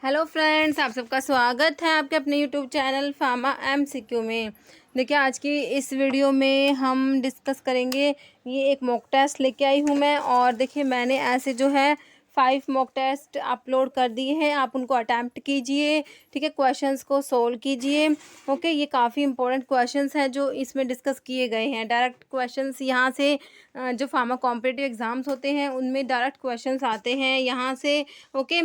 Hello friends, आप सबका स्वागत है आपके अपने यूट्यूब चैनल फार्मा एमसीक्यू में। देखिए, आज की इस वीडियो में हम डिस्कस करेंगे। ये एक मॉक टेस्ट लेके आई हूँ मैं, और देखिए मैंने ऐसे जो है 5 मॉक टेस्ट अपलोड कर दिए हैं। आप उनको अटैम्प्ट कीजिए, ठीक है। क्वेश्चंस को सोल्व कीजिए। ओके, ये काफ़ी इंपॉर्टेंट क्वेश्चंस हैं जो इसमें डिस्कस किए गए हैं। डायरेक्ट क्वेश्चंस यहाँ से जो फार्मा कॉम्पिटिटिव एग्ज़ाम्स होते हैं उनमें डायरेक्ट क्वेश्चंस आते हैं यहाँ से। ओके,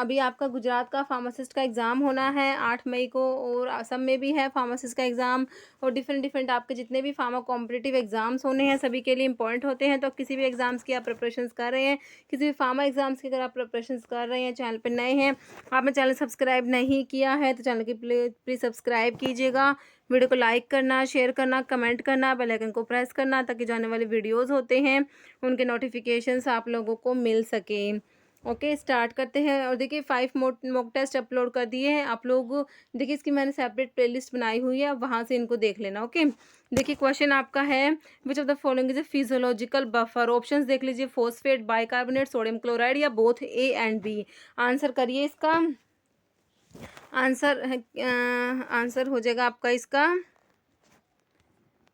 अभी आपका गुजरात का फार्मासिस्ट का एग्ज़ाम होना है 8 मई को, और असम में भी है फार्मासिस्ट का एग्ज़ाम, और डिफरेंट आपके जितने भी फार्मा कॉम्पिटिटिव एग्ज़ाम्स होने हैं सभी के लिए इंपॉर्टेंट होते हैं। तो किसी भी एग्ज़ाम्स की आप प्रिपरेशंस कर रहे हैं, किसी भी फार्मा एग्ज़ाम्स की अगर आप प्रिपरेशंस कर रहे हैं, चैनल पर नए हैं, आपने चैनल सब्सक्राइब नहीं किया है तो चैनल की प्लीज़ सब्सक्राइब कीजिएगा। वीडियो को लाइक करना, शेयर करना, कमेंट करना, बेल आइकन को प्रेस करना, ताकि जाने वाले वीडियोज़ होते हैं उनके नोटिफिकेशंस आप लोगों को मिल सकें। ओके, स्टार्ट करते हैं। और देखिए 5 मॉक टेस्ट अपलोड कर दिए हैं आप लोग। देखिए, इसकी मैंने सेपरेट प्लेलिस्ट बनाई हुई है, वहाँ से इनको देख लेना। ओके, देखिए क्वेश्चन आपका है, which of the following is a physiological buffer. Options देख लीजिए, फोस्फेट, बाइकार्बोनेट, सोडियम क्लोराइड या both A and B. Answer करिए इसका। आंसर है आंसर हो जाएगा आपका, इसका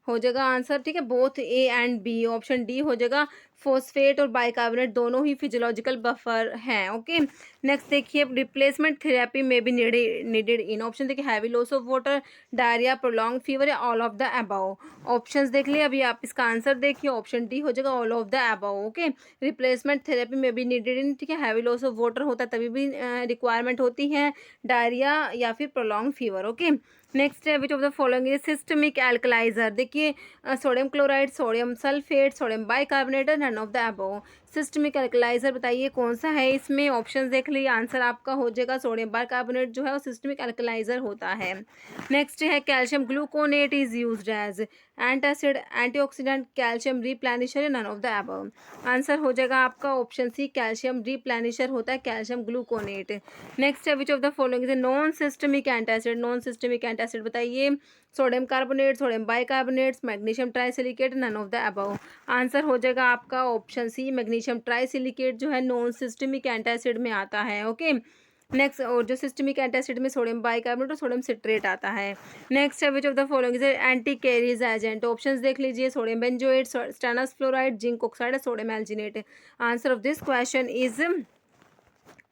हो जाएगा आंसर, ठीक है, both A and B. Option D हो जाएगा। फोस्फेट और बाइकार्बोनेट दोनों ही फिजियोलॉजिकल बफर हैं। ओके, नेक्स्ट देखिए, रिप्लेसमेंट थेरेपी में भी नीडेड इन। ऑप्शन देखिए, heavy loss of water, diarrhoea, prolong fever या all of the above. Options देख लिए, अभी आप इसका आंसर देखिए। ऑप्शन डी हो जाएगा all of the above. Okay, replacement therapy में भी नीडेड इन, ठीक है। हैवी लॉस ऑफ वाटर होता है तभी भी रिक्वायरमेंट होती है, डायरिया या फिर प्रोलॉन्ग फीवर। ओके, नेक्स्ट है, which of the following is systemic alkaliser. देखिए, sodium chloride, sodium sulphate, sodium bicarbonate, none of the above. Systemic alkaliser बताइए कौन सा है इसमें। ऑप्शन देख लीजिए, आंसर आपका हो जाएगा सोडियम बाइकार्बोनेट जो है वो सिस्टमिक एल्कलाइजर होता है। नेक्स्ट है, calcium gluconate is used as antacid, antioxidant, calcium replenisher, none of the above. Answer हो जाएगा आपका ऑप्शन सी, कैल्शियम रिप्लेनिशर होता है कैल्शियम ग्लूकोनेट। नेक्स्ट है, which of the following is non systemic antacid. Non systemic antacid बताइए, sodium carbonate, sodium bicarbonate, magnesium trisilicate, none of the above. Answer हो जाएगा आपका ऑप्शन सी, मैग्नीशियम ट्राइसिलिकेट जो है नॉन सिस्टमिक एंटासिड में आता है। ओके, नेक्स्ट, और जो सिस्टमिक एंटासिड में सोडियम बाइकार्बोनेट और सोडियम सिट्रेट आता है। नेक्स्ट है, which of the following is anti caries agent. Options देख लीजिए, sodium benzoate, stannous fluoride, zinc oxide, sodium alginate. Answer of this question is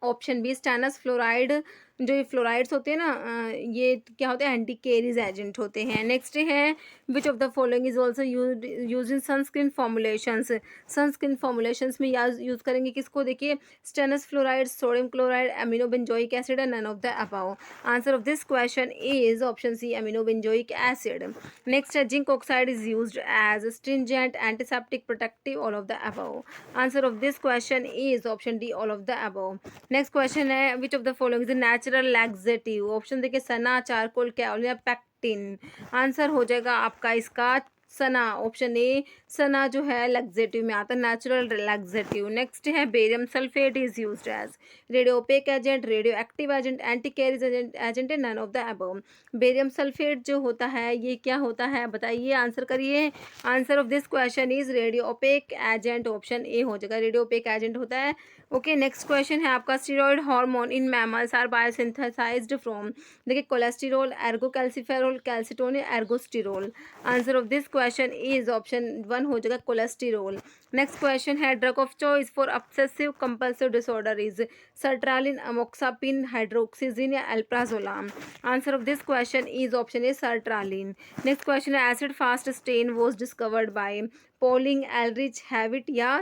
option B, stannous fluoride. जो ये fluorides होते हैं ना, ये क्या होते हैं, एंटी कैरीज एजेंट होते हैं। नेक्स्ट है, which of the following is also use in sunscreen formulations. Sunscreen formulations में यूज करेंगे किसको, देखिए, stannous fluoride, sodium chloride, amino benzoic acid, none of the above. Answer of this question is option C, amino benzoic acid. Next है, zinc oxide is used as astringent, antiseptic, protective, all of the above. Answer of this question is option D, all of the above. Next question है, which of the following is natural laxative. Option देखिए, सना, charcoal, कैओलिन या pectin. Answer हो जाएगा आपका इसका सना, option A, सना जो है laxative में आता है, नेचुरल लैक्सेटिव। नेक्स्ट है, barium sulphate is used as radio opaque agent, radioactive agent, anti caries agent, none of the above. Barium sulphate जो होता है ये क्या होता है बताइए, आंसर करिए। Answer of this question is radio opaque agent. Option A हो जाएगा, रेडियो ओपेक एजेंट होता है। ओके, नेक्स्ट क्वेश्चन है आपका, steroid hormone in mammals are biosynthesised from. देखिए, cholesterol, ergocalciferol, calcitonin, ergosterol. Answer of this question is option one हो जाएगा, cholesterol. Next question है, drug of choice for obsessive compulsive disorder is sertraline, amoxapine, hydroxyzine या alprazolam. Answer of this question is option A, sertraline. Next question है, acid fast stain was discovered by Pauling, Ehrlich, Hewitt या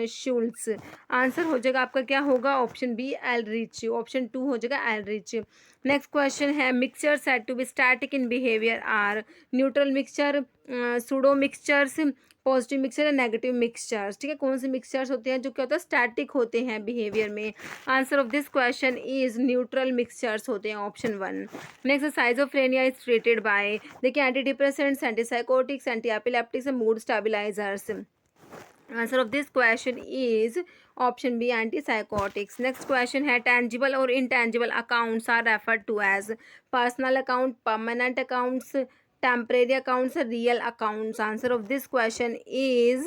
Schulz. Answer हो जाएगा आपका क्या होगा, option B, Ehrlich. Option two हो जाएगा एलरिच। नेक्स्ट क्वेश्चन है, mixture said to be static in behaviour are neutral mixture, pseudo mixtures, positive mixture या नेगेटिव मिक्सचर्स। ठीक है, कौन से मिक्सचर्स होते हैं जो क्या होता है, स्टैटिक होते हैं बिहेवियर में। Answer of this question is neutral mixtures होते हैं, option one. Next, schizophrenia is treated by, देखिए, anti depressants, antipsychotics, anti epileptics, mood stabilisers. Answer of this question is option B, antipsychotics. Next question है, tangible और intangible accounts are referred to as personal account, permanent accounts, temporary accounts, real accounts. Answer of this question is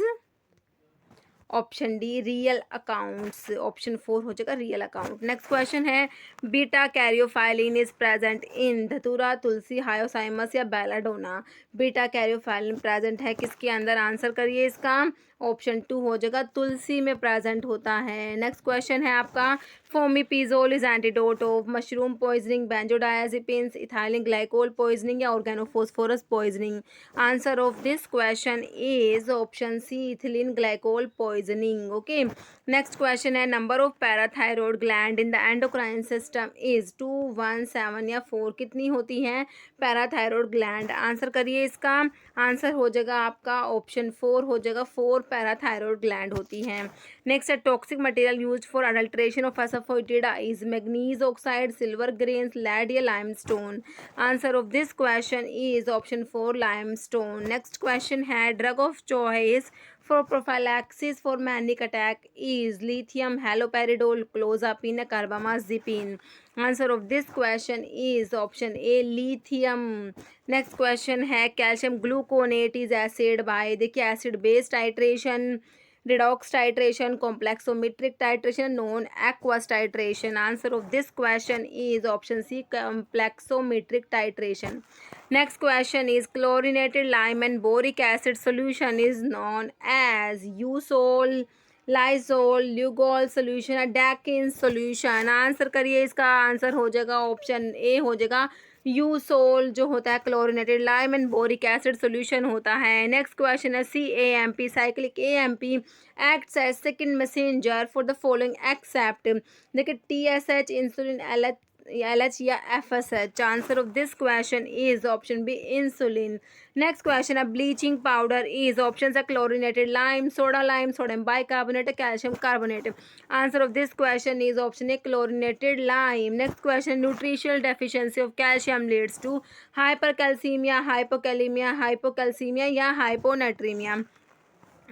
option D real accounts, option 4 हो जाएगा real account. Next question है beta कैरियोफाइलिन is present in धतूरा, तुलसी, hyoscyamus या belladonna. Beta कैरियोफाइलिन present है किसके अंदर, answer करिए इसका, ऑप्शन 2 हो जाएगा तुलसी में प्रेजेंट होता है। नेक्स्ट क्वेश्चन है आपका fomepizole is antidote of mushroom poisoning, benzodiazepines, ethylene glycol poisoning या organophosphorus poisoning. Answer of this question is option C ethylene glycol poisoning. Okay, next question है number of parathyroid gland in the endocrine system is 2, 1, 7 या 4। कितनी होती हैं parathyroid gland, answer करिए इसका, answer हो जाएगा आपका ऑप्शन 4 हो जाएगा, 4 पैराथायरॉयड ग्लैंड होती हैं। नेक्स्ट है toxic material used for adulteration of asafoetida, manganese oxide, silver grains, lead या limestone. Answer of this question is option 4 limestone. Next question है drug of choice for prophylaxis for manic attack is lithium, haloperidol, clozapine, carbamazepine. Answer of this question is option A lithium. Next question है calcium gluconate is acid by, देखिए acid based titration, redox titration, complexometric titration, non aqueous titration. Answer of this question is option C complexometric titration. Next question is chlorinated lime and boric acid solution is known as usol, Lysol, Lugol solution या Dakin solution. Answer करिए इसका, answer हो जाएगा option A हो जाएगा यूसोल जो होता है chlorinated lime and boric acid solution होता है। नेक्स्ट क्वेश्चन है CAMP cyclic AMP acts as second messenger for the following except, देखिए TSH, इंसुलिन, LH या FSH। Answer of this question is option B insulin. Next question है bleaching powder is, option है chlorinated lime, soda lime, sodium bicarbonate, calcium carbonate. Answer of this question is option A chlorinated lime. Next question nutritional deficiency of calcium leads to hypercalcaemia, hypokalaemia, hypocalcaemia या hyponatraemia.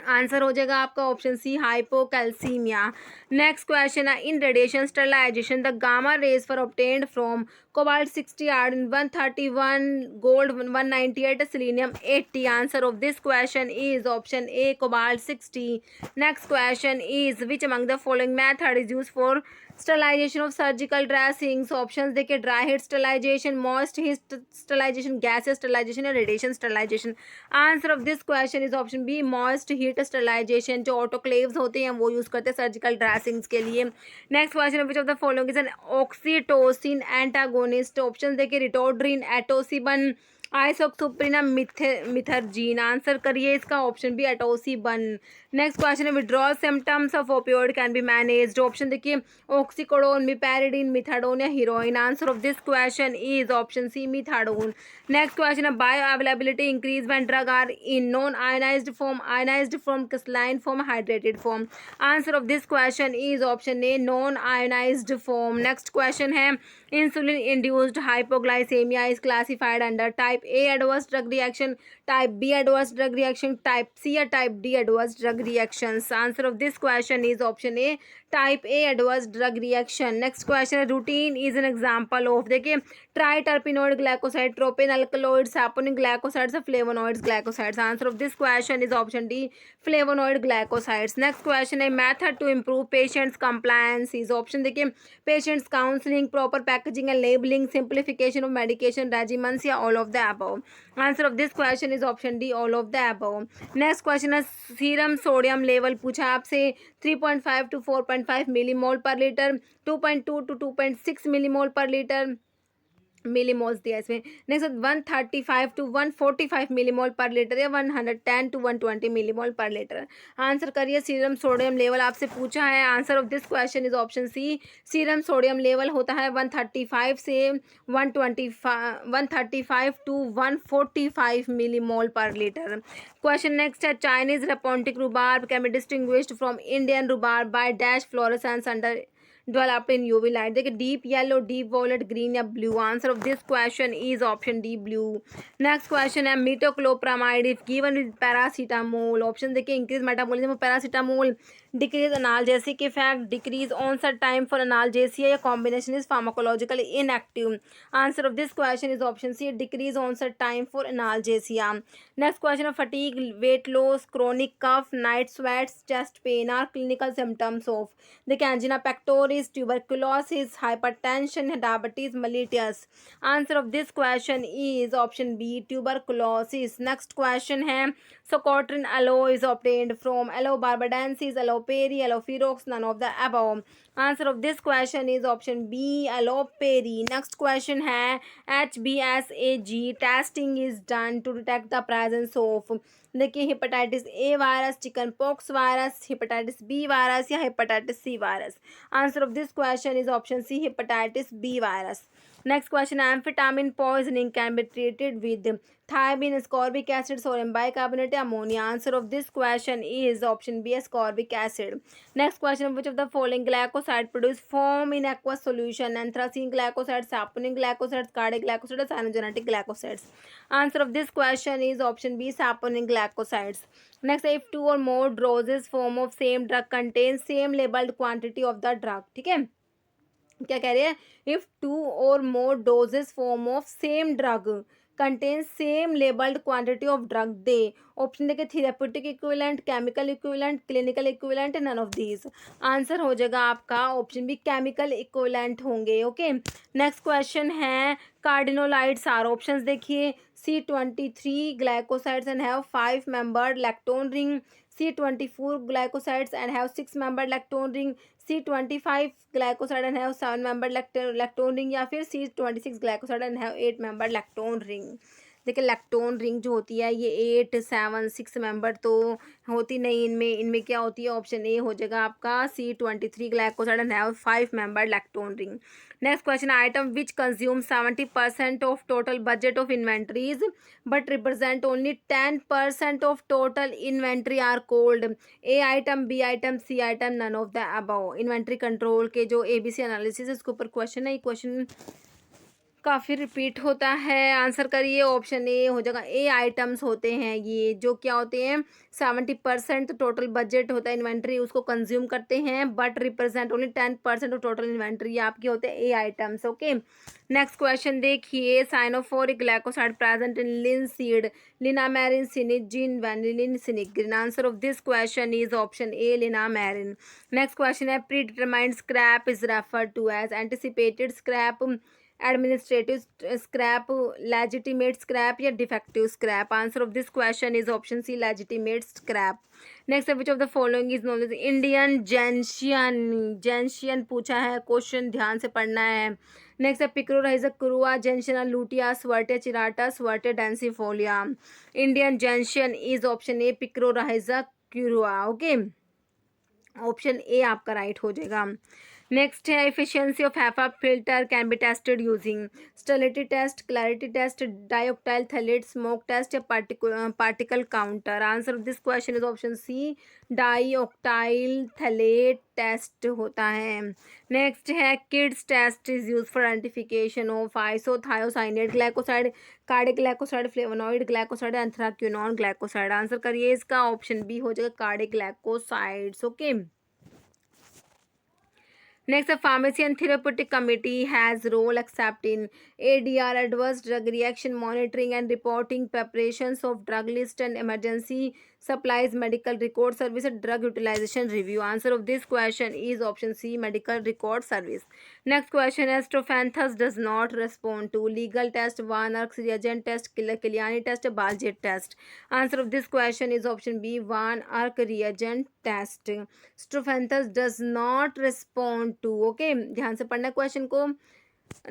Answer हो जाएगा आपका option C hypocalcaemia. Next question है in radiation sterilisation the gamma rays for obtained from cobalt 60, iron 131, gold 198, selenium 80। Answer of this question is option A cobalt 60। Next question is which among the following method is use for sterilisation of surgical dressings. Option देखिए dry heat sterilisation, moist heat sterilisation, gases sterilisation या radiation sterilisation. Answer of this question is option B moist heat sterilisation. जो autoclaves होते हैं वो use करते हैं surgical dressings के लिए। Next question which of the following is an oxytocin antagonist. Option देखिए ritodrine, atosiban, isoxsuprine, methergine. Answer करिए इसका option B atosiban. Next question है withdrawal symptoms of opioid can be managed. Option देखिए oxycodone, meperidine, methadone या heroin. Answer of this question is option C methadone. Next question है bioavailability increase when drug are in non ionized form, crystalline form, hydrated form. Answer of this question is option A non ionized form. Next question है insulin induced hypoglycaemia is classified under type A adverse drug reaction, type B adverse drug reaction, type C या type D adverse drug reactions. Answer of this question is option A type A adverse drug reaction. Next question है rutin is an example of, देखिए triterpenoid glycoside, tropane alkaloids, saponic glycosides, flavonoid glycosides. Answer of this question is option D flavonoid glycosides. Next question है method to improve patients compliance is, option देखिए patients counselling, proper packaging and labelling, simplification of medication regiments या all of the above. Answer of this question is option D all of the above. Next question है serum sodium level पूछा आपसे 3.5 to 4.5 millimole per litre, 2.2 to 2.6 millimole per litre, millimoles दिया इसमें। Next 135 to 145 millimole per litre या 110 to 120 millimole per litre. Answer करिए serum sodium level आपसे पूछा है। Answer of this question is option C serum sodium level होता है 135 से 135 to 145 millimole per litre. Question next है Chinese rhapontic rhubarb can be distinguished from Indian rhubarb by dash fluorescence under developed in UV light, देखिए deep yellow, deep violet, green या blue. Answer of this question is option D blue. Next question है metoclopramide if given with paracetamol. Option देखिए increase metabolism of paracetamol, decrease analgesic effect, decrease onset time for analgesia या combination is pharmacologically inactive. Answer of this question is option C, decrease onset time for analgesia. Next question है fatigue, weight loss, chronic cough, night sweats, chest pain are clinical symptoms of the angina pectoris, tuberculosis, hypertension, diabetes mellitus। Answer of this question is option B, tuberculosis। Next question है Socotrine aloe is obtained from Aloe barbadensis, Aloe perry, Aloe ferox, none of the above। Answer of this question is option B, Aloe perry। Next question है HBsAg testing is done to detect the presence of, देखिए hepatitis A virus, chickenpox virus, hepatitis B virus या hepatitis C virus. Answer of this question is option C, hepatitis B virus. Next question, amphetamine poisoning can be treated with thiamine, ascorbic acid, sodium bicarbonate, ammonia। Answer of this question is option B, ascorbic acid। Next question, which of the following glycoside produce foam in aqueous solution? Anthracene glycosides, saponin glycosides, cardiac glycosides, cyanogenetic glycosides। Answer of this question is option B, saponin glycosides। Next, if two or more doses form of same drug contains same labeled quantity of the drug, ठीक है, क्या कह रहे हैं, if two और more doses form of same drug contain same labelled quantity of drug they, option देखिए therapeutic equivalent, chemical equivalent, clinical equivalent, none of these. Answer हो जाएगा आपका ऑप्शन बी, केमिकल इक्विवेलेंट होंगे। ओके, नेक्स्ट क्वेश्चन है cardenolides are, options देखिए C23 glycosides and have 5 membered lactone ring, C24 glycosides and have 6 membered lactone ring, C25 glycoside and have 7 membered lactone ring, या फिर C26 glycoside and have 8 membered lactone ring। देखिए lactone ring जो होती है ये 8, 7, 6 member तो होती नहीं इनमें, इनमें क्या होती है, ऑप्शन ए हो जाएगा आपका C23 glycoside and have 5 member lactone ring. Next question, item which consume 70% of total budget of inventories but represent only 10% of total inventory are called, A item, B item, C item, none of the above. Inventory control के जो ABC analysis है इसके ऊपर question है, ये question काफ़ी repeat होता है। आंसर करिए, ऑप्शन ए हो जाएगा, ए आइटम्स होते हैं ये जो क्या होते हैं 70% टोटल बजट होता है इन्वेंट्री उसको कंज्यूम करते हैं but represent only 10% of total inventory, आपके होते हैं A items. Okay, next question देखिए, cyanophoric glycoside present in linseed, linamarin, sinigrin, vanillin, sinigrin. Answer of this question is option A, linamarin. Next question है predetermined scrap is referred to as anticipated scrap, administrative scrap, legitimate scrap या defective scrap. Answer of this question is option C, legitimate scrap. Next, which of the following is known as Indian gentian, gentian पूछा है question, ध्यान से पढ़ना है। Next है Picrorhiza, kurroa, Gentiana lutea, Swertia chirata, Swertia densifolia. Indian gentian is option A, Picrorhiza kurroa. Okay, option A आपका right हो जाएगा। नेक्स्ट है efficiency of HEPA filter can be tested using sterility test, clarity test, dioctyl phthalate, smoke test या particle counter. Answer of this question is option C, dioctyl phthalate test होता है। Next है Kedde's test is use for identification of isothiocyanate glycoside, cardiac glycoside, flavonoid glycoside, anthraquinone glycoside. Answer करिए इसका, option B हो जाएगा cardiac glycosides. Okay, next, the Pharmacy and Therapeutic Committee has role except in ADR, adverse drug reaction monitoring and reporting, preparations of drug list and emergency supplies, medical record service, drug utilization review। Answer of this question is option C, medical record service। Next question is Strophanthus does not respond to legal test, Van Arks reagent test, Kiliani test, Baljet test। Answer of this question is option B, Van Ark reagent test। Strophanthus does not respond to, okay, ध्यान से पढ़ना question को।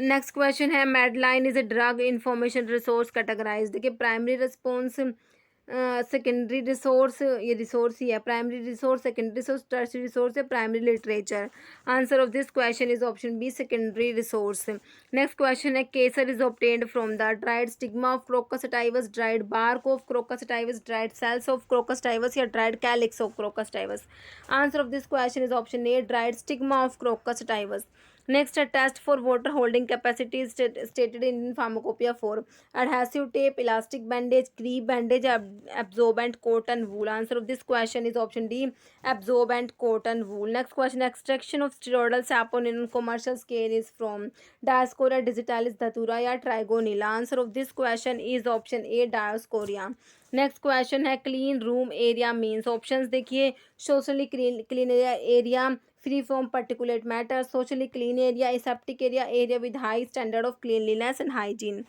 Next question है Medline is a drug information resource categorise, देखिए primary response, secondary resource, ये resource ही है, primary resource, secondary resource, tertiary resource है, primary literature. Answer of this question is option B, secondary resource. Next question है kesar is obtained from the dried stigma of Crocus sativus, dried bark of Crocus sativus, dried cells of Crocus sativus या dried calyx of Crocus sativus. Answer of this question is option A, dried stigma of Crocus sativus. Next, a test for water holding capacity is stated in pharmacopoeia 4. Adhesive tape, elastic bandage, crepe bandage, absorbent cotton wool. Answer of this question is option D, absorbent cotton wool. Next question, extraction of steroidal saponin on commercial scale is from Dioscorea digitalis, Datura या Trigonella. Answer of this question is option A, Dioscorea. Next question है clean room area means options देखिए socially clean area free from particulate matter socially clean area aseptic area area with high standard of cleanliness and hygiene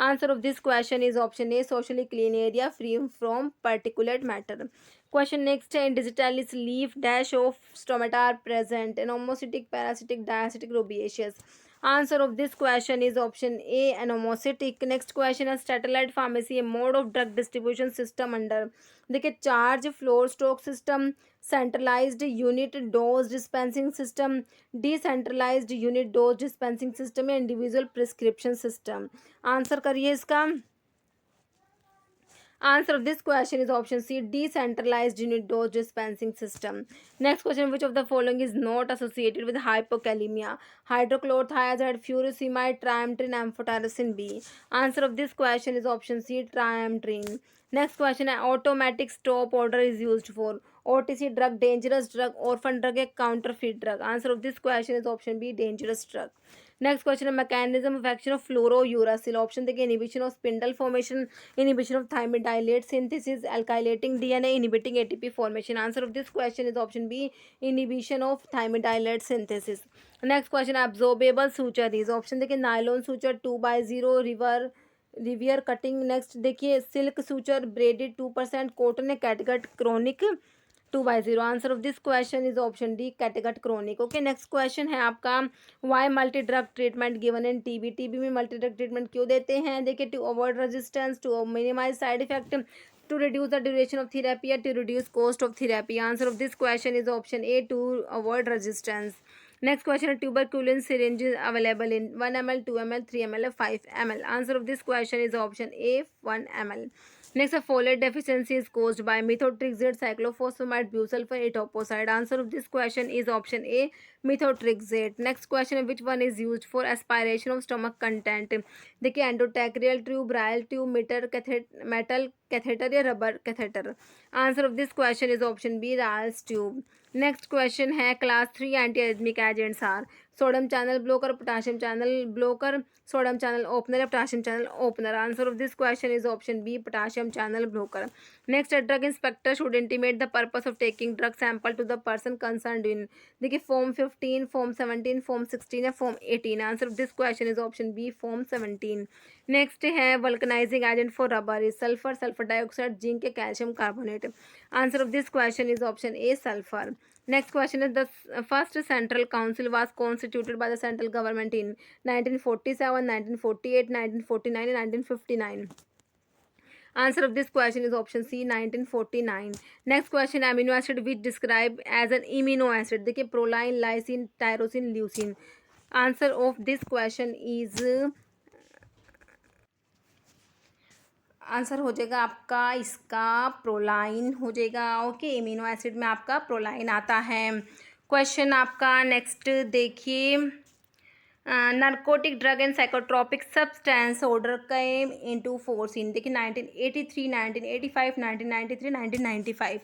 answer of this question is option A socially clean area free from particulate matter question next है in digitalis leaf dash of stomata are present anomocytic paracytic diacytic rubiaceous Answer of this question is option A, anomocytic. Next question is satellite pharmacy, a mode of drug distribution system under देखिए charge floor stock system centralised unit dose dispensing system decentralised unit dose dispensing system या individual prescription system answer करिए इसका Answer of this question is option C, decentralized unit dose dispensing system. Next question, which of the following is not associated with hypokalemia? Hydrochlorothiazide, furosemide, trimetrin, amphotericin B. Answer of this question is option C, trimetrin. Next question, automatic stop order is used for OTC drug, dangerous drug, orphan drug, a counterfeit drug. Answer of this question is option B, dangerous drug. Next question है mechanism of action of fluorouracil option देखिए inhibition of spindle formation inhibition of thymidylate synthesis alkylating DNA inhibiting ATP formation answer of this question is option B inhibition of thymidylate synthesis next question absorbable suture is option देखिए nylon suture 2/0 reverse cutting next देखिए silk suture braided 2% cotton catgut chronic 2/0 answer of this question is option D catgut chronic okay next question है आपका why multi drug treatment given in TB में multi drug treatment क्यों देते हैं देखिए to avoid resistance to minimise side effect to reduce the duration of therapy या to reduce cost of therapy answer of this question is option A to avoid resistance next question है tuberculin syringe is available in 1 ml 2 ml 3 ml 5 ml answer of this question is option A 1 ml Next, a folate deficiency is caused by methotrexate, cyclophosphamide, busulfan, etoposide. Answer of this question is option A, methotrexate. Next question, which one is used for aspiration of stomach content? देखिए endotracheal tube, Braille tube, metal catheter या rubber catheter. Answer of this question is option B, Braille tube. Next question है class 3 antiarrhythmic agents are sodium channel blocker potassium channel blocker sodium channel opener या potassium channel opener answer of this question is option B potassium channel blocker next drug inspector should intimate the purpose of taking drug sample to the person concerned in देखिए form 15 form 17 form 16 या form 18 answer of this question is option B form 17 next है vulcanising agent for rubber is sulphur sulphur dioxide zinc calcium carbonate answer of this question is option A sulphur Next question is the first Central Council was constituted by the central government in 1947, 1948, 1949 and 1959. Answer of this question is option C 1949. Next question amino acid which described as an amino acid देखिए proline, lysine, tyrosine, leucine. Answer of this question is answer हो जाएगा आपका इसका proline हो जाएगा okay amino acid में आपका proline आता है क्वेश्चन आपका नेक्स्ट देखिए narcotic drug and psychotropic substance order came into force in देखिए 1983 1985 1993 1995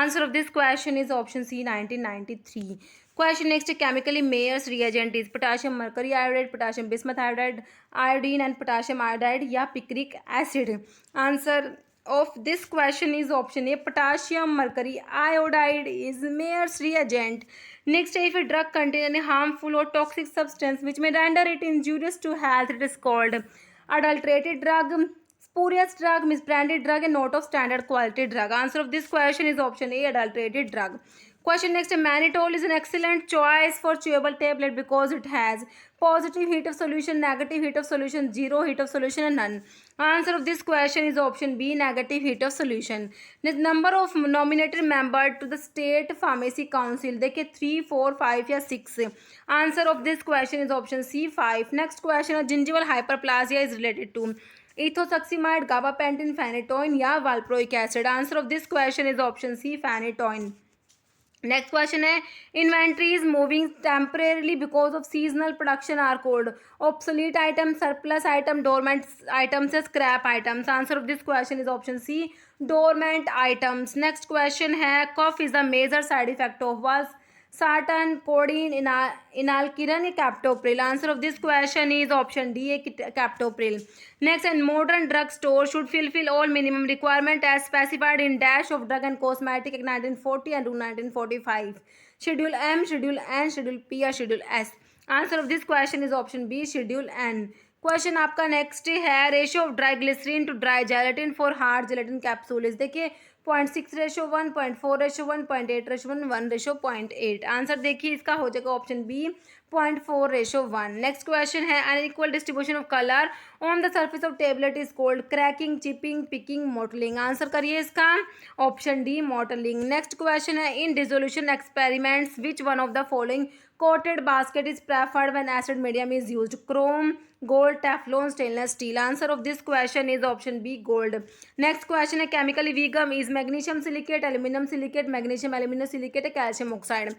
answer of this question is option C 1993 Question next, chemically Mayer's reagent is potassium mercury iodide, potassium bismuth iodide, iodine and potassium iodide या picric acid. Answer of this question is option A, potassium mercury iodide is Mayer's reagent. Next, if a drug contains any harmful or toxic substance which may render it injurious to health, it is called adulterated drug, spurious drug, misbranded drug and not of standard quality drug. Answer of this question is option A, adulterated drug. Question next, mannitol is an excellent choice for chewable tablet because it has positive heat of solution, negative heat of solution, zero heat of solution and none. Answer of this question is option B, negative heat of solution. Next, number of nominated member to the state pharmacy council देखिए 3 4 5 या 6. Answer of this question is option C 5. Next question, gingival hyperplasia is related to ethosuximide, gabapentin, phenytoin या valproic acid. Answer of this question is option C, phenytoin. Next question है inventories moving temporarily because of seasonal production are called obsolete item, surplus item, dormant items, scrap items. Answer of this question is option C dormant items. Next question है cough is the major side effect of valsartan, codeine, enalkiren, captopril. Answer of this question is option D captopril. Next and modern drug store should fulfill all minimum requirement as specified in dash of Drug and Cosmetic Act 1940 and 1945. Schedule M, Schedule N, Schedule P or Schedule S. Answer of this question is option B Schedule N. Question आपका next है ratio of dry glycerin to dry gelatin for hard gelatin capsules. देखिए 0.6:1, 0.4:1, 0.8:1, 1:0.8। Answer देखिए इसका हो जाएगा option B 0.4:1। Next question है unequal distribution of colour on the surface of tablet is called cracking, chipping, picking, mottling. Answer करिए इसका option D mottling. Next question है in dissolution experiments which one of the following coated basket is preferred when acid medium is used? Chrome, gold, teflon, stainless steel. Answer of this question is option B gold. Next question है chemically vegan is magnesium silicate, aluminum silicate, magnesium aluminosilicate, calcium oxide.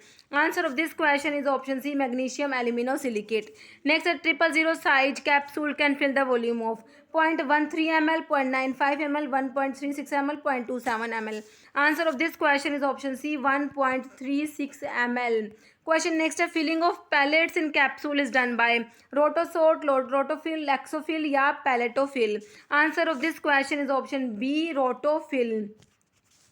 Answer of this question is option C magnesium aluminosilicate. Next है 000 size capsule can fill the volume of 0.13 ml, 0.95 ml, 1.36 ml, 0.27 ml. Answer of this question is option C 1.36 ml. Question next है filling of pellets in capsule is done by rotosort, rotofil, laxofil या pelletofil. Answer of this question is option B rotofil.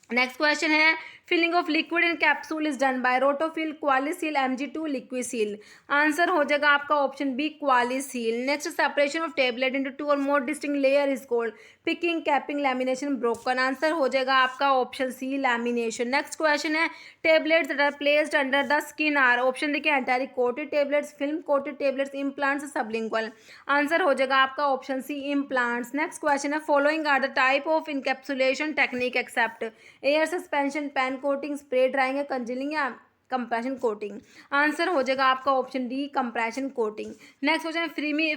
Next question है filling of liquid in capsule is done by rotofil, qualicil, Mg2, liquicil. Answer हो जाएगा आपका option B qualicil. Next separation of tablet into 2 और more distinct layer is called picking, capping, lamination, broken. Answer हो जाएगा आपका option C lamination. Next question है tablets that are placed under the skin are. Option देखिए enteric coated tablets, film coated tablets, implants, sublingual. Answer हो जाएगा आपका option C implants. Next question है following are the type of encapsulation technique except air suspension, pan coating, spray drying या congealing या compression coating. Answer हो जाएगा आपका option D compression coating. Next question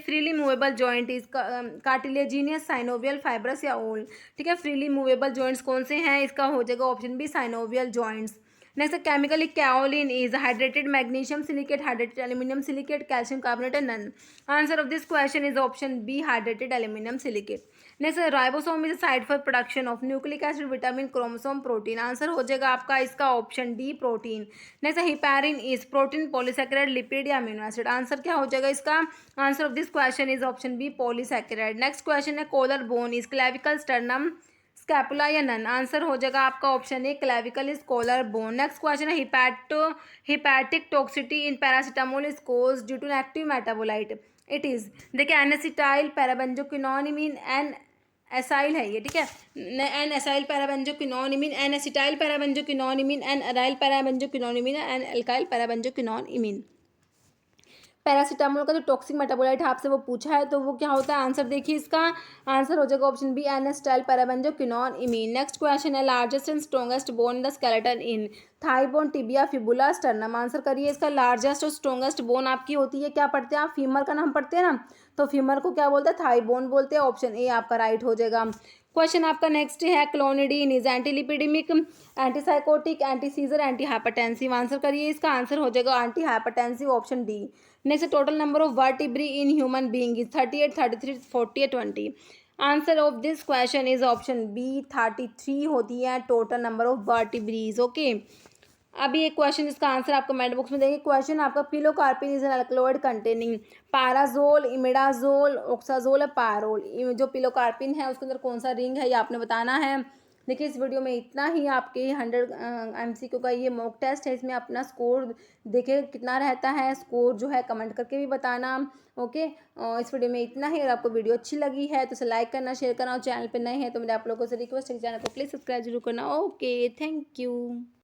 freely movable joint is cartilaginous, synovial, fibrous या ओल। ठीक है freely movable joints कौन से हैं इसका हो जाएगा option B synovial joints. Next chemically kaolin is hydrated magnesium silicate, hydrated aluminium silicate, calcium carbonate and none. Answer of this question is option B hydrated aluminium silicate. Next ribosome is site for production of nucleic acid, vitamin, chromosome, protein. Answer हो जाएगा आपका इसका option D protein. Next heparin is protein, polysaccharide, lipid या amino acid. Answer क्या हो जाएगा इसका answer of this question is option B polysaccharide. Next question है collar bone is clavicle, sternum, scapula या नन। आंसर हो जाएगा आपका option A clavicle is collar bone. Next question है hepatic toxicity in paracetamol is cause due to active metabolite. It is देखिए N acetyl parabenzoquinoneimine, N acyl है ये। ठीक है N acyl parabenzoquinoneimine, N acetyl parabenzoquinoneimine, N aryl parabenzoquinoneimine, N alkyl parabenzoquinoneimine. Paracetamol का जो toxic metabolite है आपसे वो पूछा है तो वो क्या होता है आंसर देखिए इसका आंसर हो जाएगा option B N acetyl parabenzoquinoneimine. Next question है largest and strongest bone in the skeleton in thigh bone, tibia, fibula, sternum. Answer करिए इसका लार्जेस्ट और स्ट्रॉन्गेस्ट बोन आपकी होती है क्या पढ़ते हैं आप फीमर का नाम पढ़ते हैं ना तो फीमर को क्या बोलते हैं थाई बोन बोलते हैं। ऑप्शन ए आपका राइट हो जाएगा। क्वेश्चन आपका नेक्स्ट है clonidine is antilipidemic, antipsychotic, anti seizure, anti hypertensive. Answer करिए इसका आंसर हो जाएगा anti hypertensive option D. Next total number of vertebrae in human being is 38, 33, 40 या 20। Answer of this question is option B 33 होती है total number of vertebras. Okay अभी एक question इसका आंसर आपको कमेंट बॉक्स में देंगे। क्वेश्चन आपका pilocarpine is an alkaloid containing pyrazole, imidazole, oxazole या पायरोल। जो पिलोकार्पिन है उसके अंदर कौन सा रिंग है ये आपने बताना है। देखिए इस वीडियो में इतना ही आपके 100 MCQ का ये मॉक टेस्ट है। इसमें अपना स्कोर देखिए कितना रहता है स्कोर जो है कमेंट करके भी बताना। ओके इस वीडियो में इतना ही। अगर आपको वीडियो अच्छी लगी है तो इसे लाइक करना, शेयर करना और चैनल पर नए हैं तो मेरे आप लोगों से रिक्वेस्ट है चैनल को प्लीज़ सब्सक्राइब जरूर करना। Okay thank you.